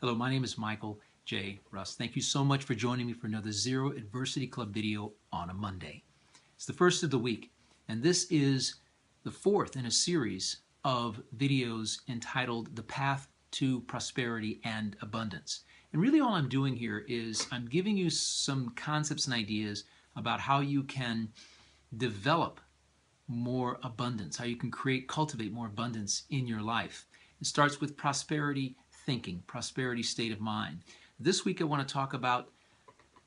Hello, my name is Michael J. Russ. Thank you so much for joining me for another Zero Adversity Club video on a Monday. It's the first of the week, and this is the fourth in a series of videos entitled The Path to Prosperity and Abundance. And really all I'm doing here is I'm giving you some concepts and ideas about how you can develop more abundance, how you can cultivate more abundance in your life. It starts with prosperity thinking, prosperity state of mind. This week I want to talk about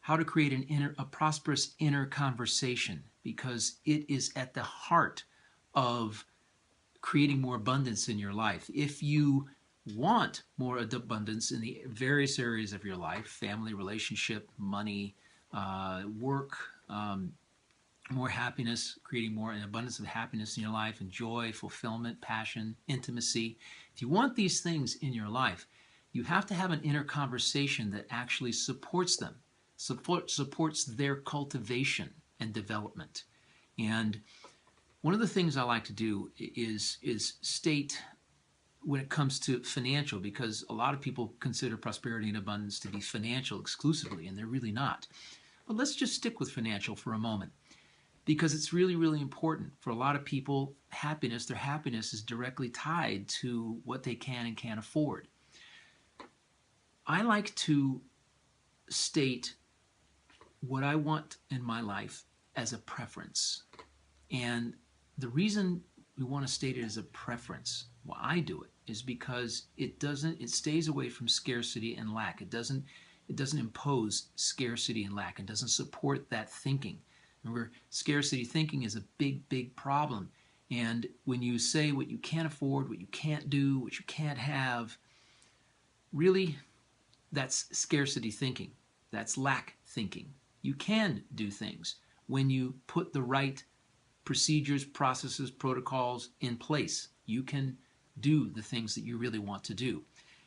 how to create a prosperous inner conversation, because it is at the heart of creating more abundance in your life. If you want more abundance in the various areas of your life, family, relationship, money, work, more happiness, creating more an abundance of happiness in your life, and joy, fulfillment, passion, intimacy. If you want these things in your life, you have to have an inner conversation that actually supports them, supports their cultivation and development. And one of the things I like to do is state, when it comes to financial, because a lot of people consider prosperity and abundance to be financial exclusively, and they're really not. But let's just stick with financial for a moment, because it's really, really important. For a lot of people, their happiness is directly tied to what they can and can't afford. I like to state what I want in my life as a preference. And the reason we want to state it as a preference, why I do it, is because it stays away from scarcity and lack. It doesn't impose scarcity and lack. It doesn't support that thinking. Remember, scarcity thinking is a big, big problem. And when you say what you can't afford, what you can't do, what you can't have, really, that's scarcity thinking. That's lack thinking. You can do things when you put the right procedures, processes, protocols in place. You can do the things that you really want to do.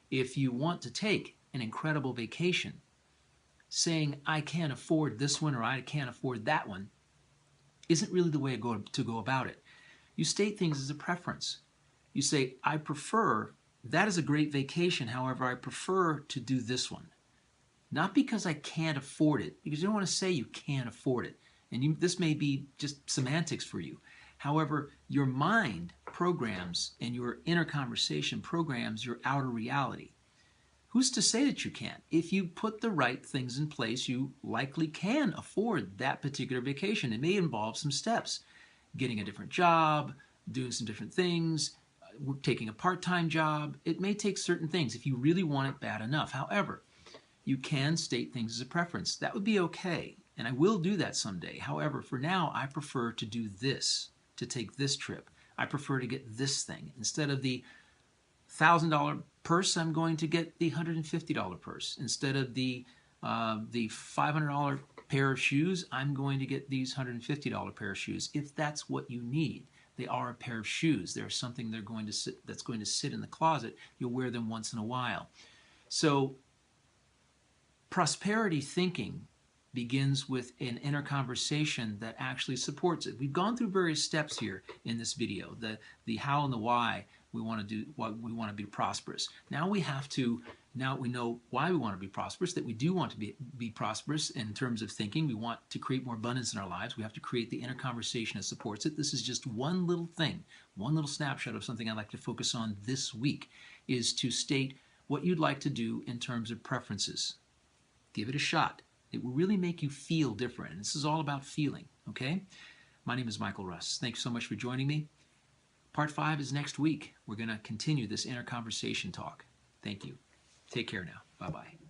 If you want to take an incredible vacation, saying, I can't afford this one or I can't afford that one, isn't really the way to go about it. You state things as a preference. You say, I prefer, that is a great vacation, however, I prefer to do this one. Not because I can't afford it, because you don't want to say you can't afford it. And this may be just semantics for you. However, your mind programs and your inner conversation programs your outer reality. Who's to say that you can't? If you put the right things in place, you likely can afford that particular vacation. It may involve some steps. Getting a different job, doing some different things, taking a part-time job. It may take certain things if you really want it bad enough. However, you can state things as a preference. That would be okay, and I will do that someday. However, for now, I prefer to do this, to take this trip. I prefer to get this thing. Instead of the $1,000 purse, I'm going to get the $150 purse. Instead of the $500 pair of shoes, I'm going to get these $150 pair of shoes. If that's what you need, they are a pair of shoes. They're something that's going to sit in the closet. You'll wear them once in a while. So prosperity thinking begins with an inner conversation that actually supports it. We've gone through various steps here in this video, the how and the why we want to do, why we want to be prosperous. Now we know why we want to be prosperous, that we do want to be prosperous in terms of thinking. We want to create more abundance in our lives. We have to create the inner conversation that supports it. This is just one little thing, one little snapshot of something I'd like to focus on this week, is to state what you'd like to do in terms of preferences. Give it a shot. It will really make you feel different. And this is all about feeling, okay? My name is Michael Russ. Thanks so much for joining me. Part 5 is next week. We're going to continue this inner conversation talk. Thank you. Take care now. Bye-bye.